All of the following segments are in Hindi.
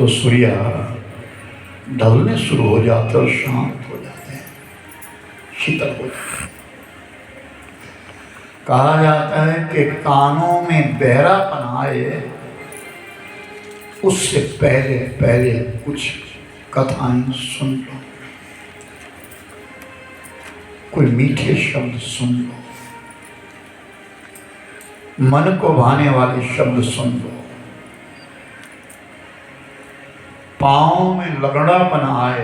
तो सूर्य ढलने शुरू हो जाते और शांत हो जाते हैं, शीतल हो जाते हैं। कहा जाता है कि कानों में बहरापन आए उससे पहले पहले कुछ कथाएं सुन लो, कोई मीठे शब्द सुन लो, मन को भाने वाले शब्द सुन लो। पांव में लगड़ापन आए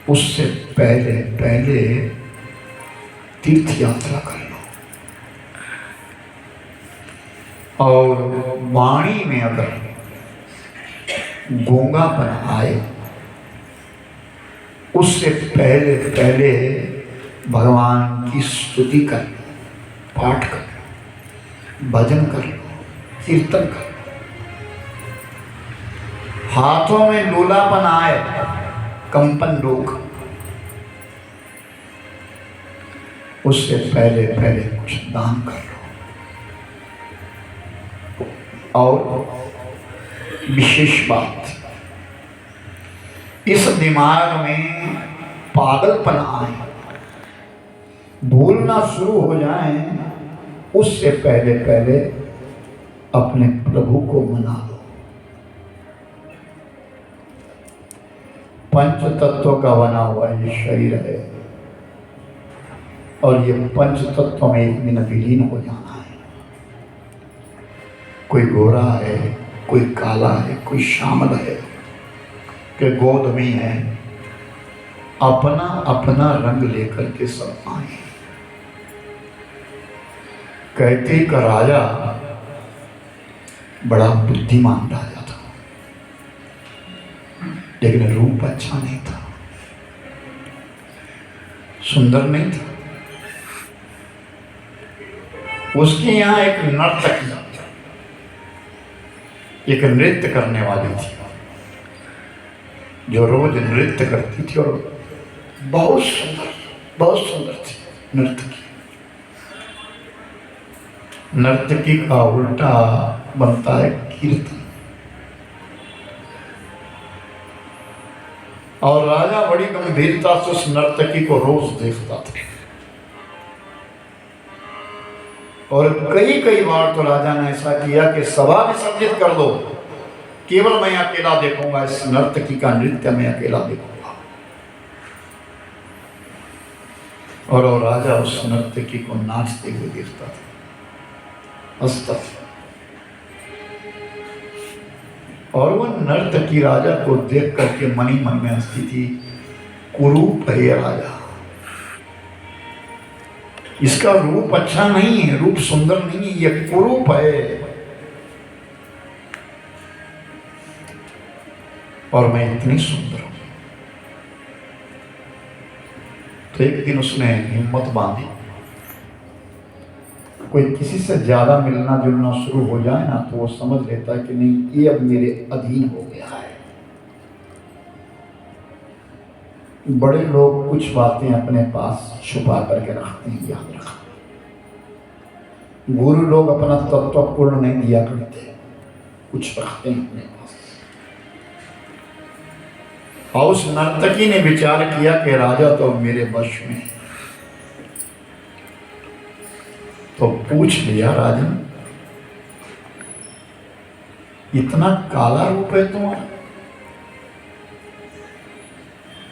उससे पहले पहले तीर्थ यात्रा कर लो। और वाणी में अगर गूंगापन आए उससे पहले पहले भगवान की स्तुति कर लो, पाठ कर लो, भजन कर लो, कीर्तन कर लो। हाथों में लूलापन आए, कंपन रोक, उससे पहले पहले कुछ दान कर लो। और विशेष बात, इस दिमाग में पागलपन आए, भूलना शुरू हो जाए, उससे पहले पहले अपने प्रभु को मना लो। पंच तत्वों का बना हुआ ये शरीर है और ये पंच तत्वों में एक दिन विलीन हो जाना है। कोई गोरा है, कोई काला है, कोई श्यामल है, के गोद में है, अपना अपना रंग लेकर के सब आए। कहते का राजा बड़ा बुद्धिमान राजा था, लेकिन रूप अच्छा नहीं था, सुंदर नहीं था। उसके यहाँ एक नर्तकी, एक नृत्य करने वाली थी जो रोज नृत्य करती थी और बहुत सुंदर थी नर्तकी। नर्तकी का उल्टा बनता है कीर्तन। और राजा बड़ी गंभीरता से उस नर्तकी को रोज देखता था और कई बार तो राजा ने ऐसा किया कि सभा विसर्जित कर दो, केवल मैं अकेला देखूंगा, इस नर्तकी का नृत्य मैं अकेला देखूंगा। और वो राजा उस नर्तकी को नाचते हुए देखता था, हंसता था। और वो नर्तकी राजा को देख करके मन ही मन में हंसती थी, कुरूप है ये राजा, इसका रूप अच्छा नहीं है, रूप सुंदर नहीं है, ये कुरूप है। और मैं इतनी सुंदर हूं। तो एक दिन उसने हिम्मत बांधी, कोई किसी से ज्यादा मिलना जुलना शुरू हो जाए ना तो वो समझ लेता है कि नहीं, ये अब मेरे अधीन हो गया है। बड़े लोग कुछ बातें अपने पास छुपा करके रखते हैं, याद रखना। गुरु लोग अपना तत्व पूर्ण नहीं दिया करते, कुछ रखते हैं अपने पास। और उस नर्तकी ने विचार किया कि राजा तो मेरे वश में, तो पूछ लिया, राजन इतना काला रूप है तुम्हारा?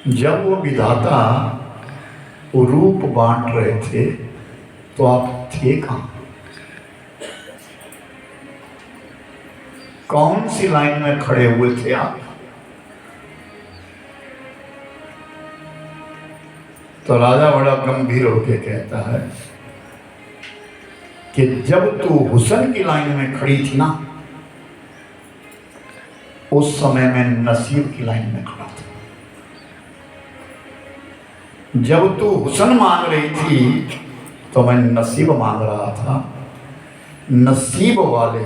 जब वो विधाता वो रूप बांट रहे थे तो आप थे कहां? कौन सी लाइन में खड़े हुए थे आप? तो राजा बड़ा गंभीर होकर कहता है कि जब तू हुस्न की लाइन में खड़ी थी ना, उस समय मैं नसीब की लाइन में खड़ा था। जब तू हुस्न मांग रही थी तो मैं नसीब मांग रहा था। नसीब वाले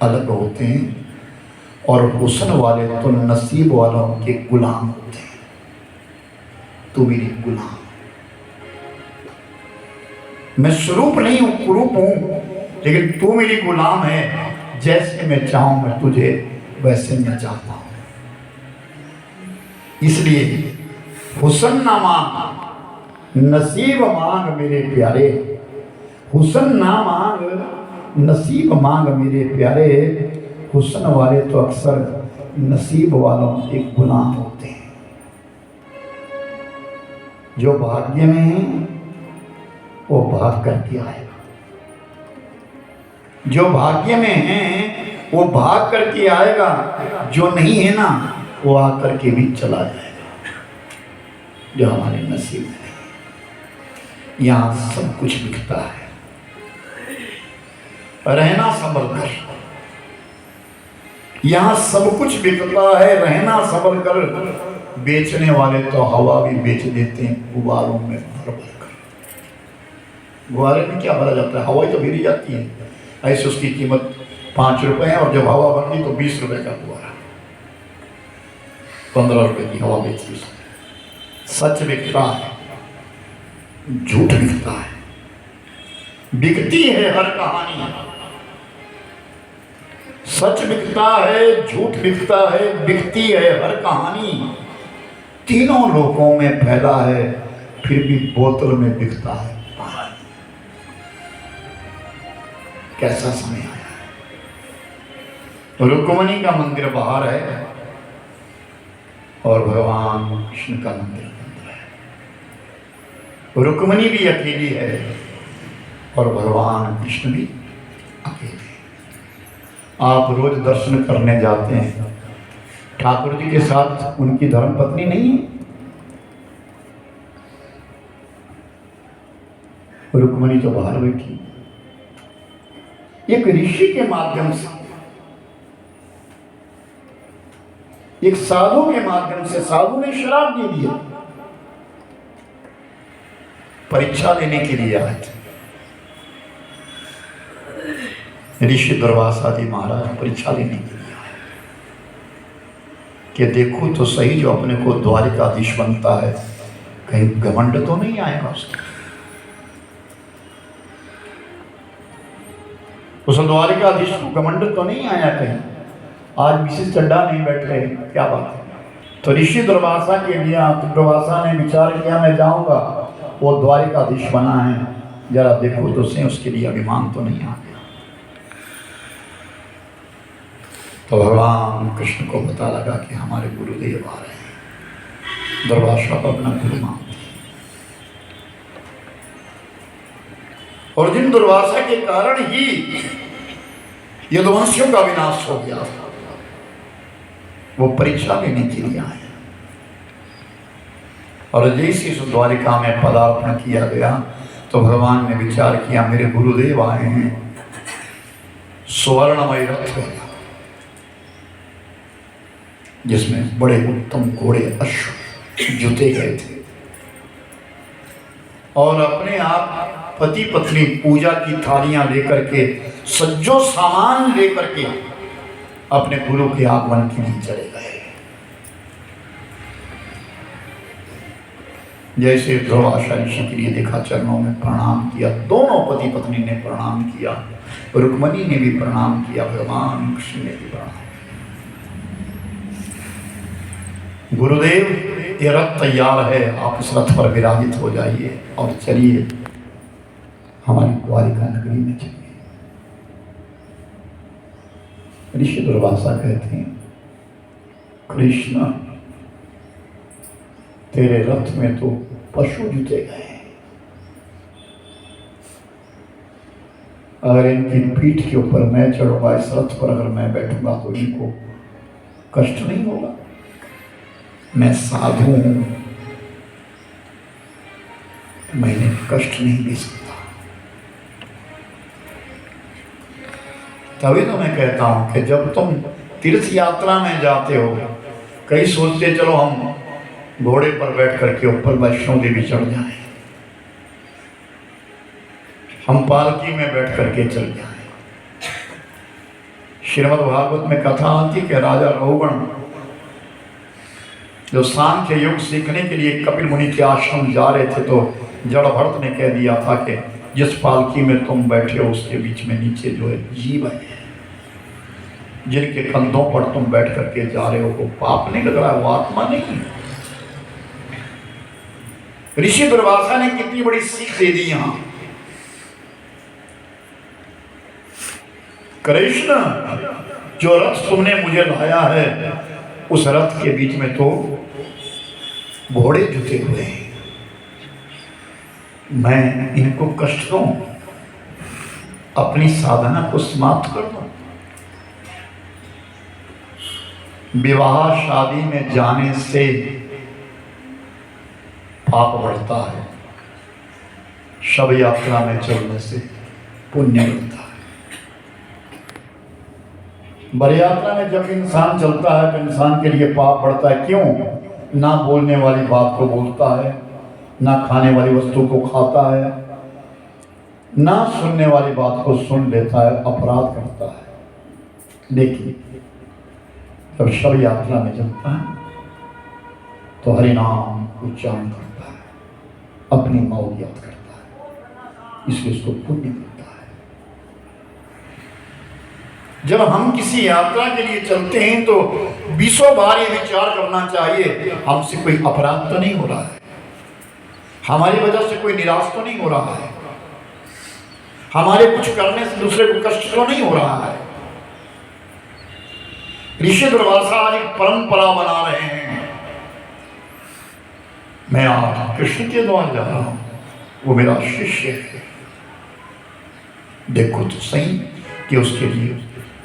अलग होते हैं और हुस्न वाले तो नसीब वालों के गुलाम होते हैं। तू मेरी गुलाम, मैं स्वरूप नहीं हूं, कुरूप हूं, लेकिन तू मेरी गुलाम है। जैसे मैं चाहूं मैं तुझे वैसे मैं चाहता हूं। इसलिए हुस्न ना मांग नसीब मांग मेरे प्यारे, हुस्न ना मांग नसीब मांग मेरे प्यारे। हुस्न वाले तो अक्सर नसीब वालों के गुलाम होते हैं। जो भाग्य में है वो भाग करके आएगा, जो भाग्य में है वो भाग करके आएगा, जो नहीं है ना वो आकर के भी चला जाएगा। जो हमारे नसीब में है, यहाँ सब कुछ बिकता है। रहना संभल कर, यहाँ सब कुछ बिकता है, रहना संभल कर। बेचने वाले तो हवा भी बेच देते हैं गुब्बारों में भर भर कर। गुब्बारे में क्या भरा जाता है? हवा ही तो भरी जाती है। ऐसे उसकी कीमत 5 रुपए है और जब हवा भर दी तो 20 रुपए का गुब्बारा, 15 रुपए की हवा बेचती उसने। सच बिकता है, झूठ बिकता है। बिकती है हर कहानी, सच बिकता है, झूठ बिकता है, बिकती है हर कहानी। तीनों लोकों में फैला है, फिर भी बोतल में बिकता है पानी। कैसा समय आया है। रुक्मणी का मंदिर बाहर है और भगवान कृष्ण का मंदिर अंदर है। रुक्मणी भी अकेली है और भगवान कृष्ण भी अकेले। आप रोज दर्शन करने जाते हैं, ठाकुर जी के साथ उनकी धर्मपत्नी नहीं है? रुक्मणी तो बाहर बैठी, एक ऋषि के माध्यम से, एक साधु के माध्यम से, साधु ने श्राप दे दिया। परीक्षा लेने के लिए आए थे ऋषि दुर्वासा जी महाराज, परीक्षा लेने के लिए आए कि देखो तो सही, जो अपने को द्वारिकाधीश बनता है कहीं घमंड तो नहीं आएगा उसका। उस द्वारिकाधीश को घमंड तो नहीं आया कहीं? आज विशेष चड्डा नहीं बैठ रहे, क्या बात है। तो ऋषि दुर्वासा के लिए दुर्वासा ने विचार किया मैं जाऊंगा, वो द्वारिकाधीश बना है, जरा देखो तो सही उसके लिए अभिमान तो नहीं आ गया। तो भगवान कृष्ण को पता लगा कि हमारे गुरुदेव आ रहे हैं। दुर्वासा को अपना गुरु मानते, और जिन दुर्वासा के कारण ही यदुवंशियों का विनाश हो गया, वो परीक्षा लेने के लिए आए। और जैसे इस द्वारिका में पदार्पण किया गया तो भगवान ने विचार किया मेरे गुरुदेव आए हैं। स्वर्णमय रथ है जिसमें बड़े उत्तम घोड़े अश्व जुते गए थे, और अपने आप पति पत्नी पूजा की थालियां लेकर के, सज्जो सामान लेकर के अपने गुरु के आगमन के लिए चले गए। जैसे दुर्वासा ऋषि के लिए देखा, चरणों में प्रणाम किया, दोनों पति पत्नी ने प्रणाम किया, रुक्मणी ने भी प्रणाम किया, भगवान कृष्ण ने भी प्रणाम। गुरुदेव ये रथ तैयार है, आप इस रथ पर विराजित हो जाइए और चलिए हमारी द्वारिका नगरी में चलिए। ऋषि दुर्वासा कहते हैं कृष्ण तेरे रथ में तो पशु जुते गए, अगर इनकी पीठ के ऊपर मैं चढ़ूंगा, इस रथ पर अगर मैं बैठूंगा तो इनको कष्ट नहीं होगा। मैं साधु हूं, मैंने कष्ट नहीं दे सकता। तभी तो मैं कहता हूं कि जब तुम तीर्थ यात्रा में जाते हो, कई सोचते चलो हम घोड़े पर बैठ करके ऊपर वैष्णो देवी चढ़ जाएं, हम पालकी में बैठ करके चल जाएं। श्रीमद् भागवत में कथा आती कि राजा रहुगण जो सांख्य योग सीखने के लिए कपिल मुनि के आश्रम जा रहे थे, तो जड़ भरत ने कह दिया था कि जिस पालकी में तुम बैठे हो उसके बीच में नीचे जो है जीव है, जिनके कंधों पर तुम बैठ करके जा रहे हो वो पाप नहीं लग रहा, वो आत्मा नहीं है। ऋषि दुर्वासा ने कितनी बड़ी सीख दे दी यहां। कृष्ण, जो रथ तुमने मुझे लाया है उस रथ के बीच में तो घोड़े जुटे हुए हैं, मैं इनको कष्ट दूं, अपनी साधना को समाप्त कर दूं। विवाह शादी में जाने से पाप बढ़ता है, शव यात्रा में चलने से पुण्य बढ़ता है। बर यात्रा में जब इंसान चलता है तो इंसान के लिए पाप बढ़ता है। क्यों? ना बोलने वाली बात को बोलता है, ना खाने वाली वस्तु को खाता है, ना सुनने वाली बात को सुन लेता है, अपराध करता है। लेकिन जब शव यात्रा में चलता है तो हरि नाम उच्चारण करता है, अपनी मौत याद करता है, इसलिए उसको पुण्य मिलता है। जब हम किसी यात्रा के लिए चलते हैं तो 20 बार ये विचार करना चाहिए, हमसे कोई अपराध तो नहीं हो रहा है, हमारी वजह से कोई निराश तो नहीं हो रहा है, हमारे कुछ करने से दूसरे को कष्ट तो नहीं हो रहा है। ऋषि दुर्वासा आज एक परंपरा बना रहे हैं। मैं आज कृष्ण के द्वार जा रहा हूं, वो मेरा शिष्य है, देखो तो सही कि उसके लिए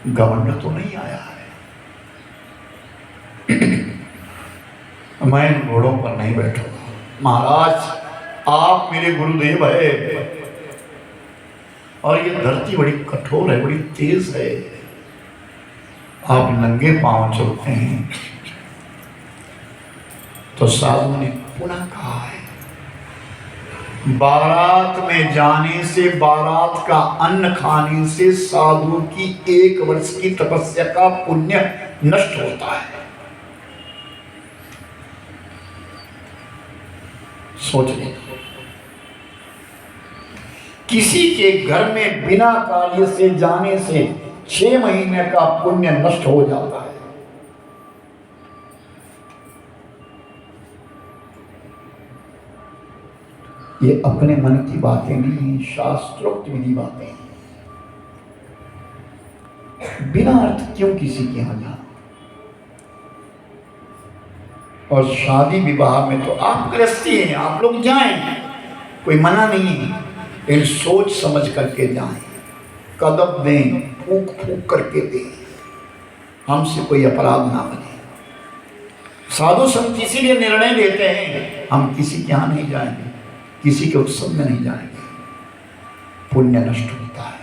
घमंड तो नहीं आया है। मैं इन घोड़ों पर नहीं बैठूंगा। महाराज, आप मेरे गुरुदेव है और ये धरती बड़ी कठोर है, बड़ी तेज है, आप नंगे पांव चलते हैं। तो साधु ने पुनः कहा है, बारात में जाने से, बारात का अन्न खाने से साधु की 1 वर्ष की तपस्या का पुण्य नष्ट होता है। सोच ले, किसी के घर में बिना कार्य से जाने से 6 महीने का पुण्य नष्ट हो जाता है। ये अपने मन की बातें नहीं, शास्त्रोक्त विधि बातें हैं। बिना अर्थ क्यों किसी के यहां जाना? और शादी विवाह में तो आप गृहस्थी हैं, आप लोग जाएं, कोई मना नहीं है, लेकिन सोच समझ करके जाएं, कदम दें, फूक फूक करके दें, हमसे कोई अपराध ना बने। साधु संत इसीलिए निर्णय लेते हैं, हम किसी के यहाँ नहीं जाएंगे, किसी के उत्सव में नहीं जाएंगे, पुण्य नष्ट होता है।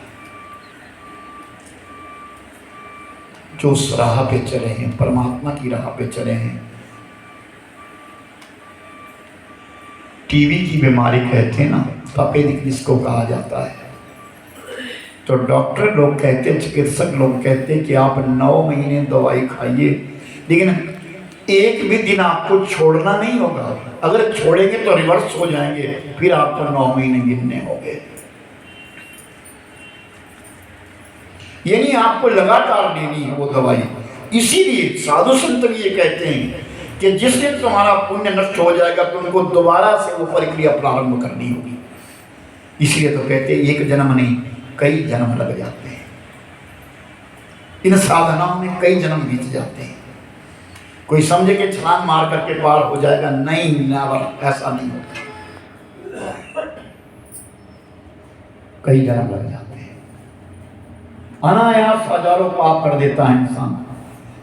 जो उस राह पे चले हैं, परमात्मा की राह पे चले हैं। टीबी की बीमारी कहते हैं ना, तपेदिक जिसको कहा जाता है, तो डॉक्टर लोग कहते हैं, चिकित्सक लोग कहते हैं कि आप 9 महीने दवाई खाइए, लेकिन एक भी दिन आपको छोड़ना नहीं होगा। अगर छोड़ेंगे तो रिवर्स हो जाएंगे, फिर आपको 9 महीने गिनने होंगे। यानी आपको लगातार लेनी है वो दवाई। इसीलिए साधु संत भी ये कहते हैं कि जिस दिन तुम्हारा पुण्य नष्ट हो जाएगा तुमको दोबारा से वो प्रक्रिया प्रारंभ करनी होगी। इसलिए तो कहते हैं एक जन्म नहीं, कई जन्म लग जाते हैं। इन साधनाओं में कई जन्म बीत जाते हैं। कोई समझे कि छलांग मार करके पार हो जाएगा, नहीं, नेवर, ऐसा नहीं होता। कई जन्म लग जाते हैं। अनायास हजारों पाप कर देता है इंसान।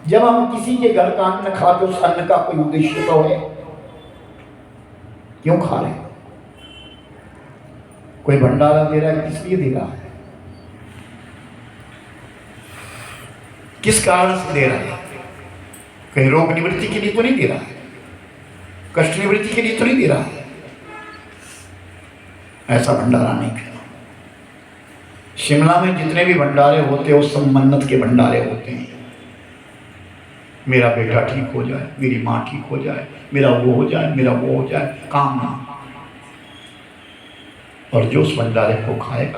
जब हम किसी के घर का अन्न खाते, उस अन्न का कोई उद्देश्य तो है, क्यों खा रहे? कोई भंडारा दे रहा है, किस लिए दे रहा है? किस कारण से दे रहा है? कहीं रोग निवृत्ति के लिए तो नहीं दे रहा है, कष्ट निवृत्ति के लिए तो नहीं दे रहा है। ऐसा भंडारा नहीं करना। शिमला में जितने भी भंडारे होते हैं वो सब मन्नत के भंडारे होते हैं। मेरा बेटा ठीक हो जाए, मेरी माँ ठीक हो जाए, मेरा वो हो जाए, मेरा वो हो जाए, कामना। और जो उस भंडारे को खाएगा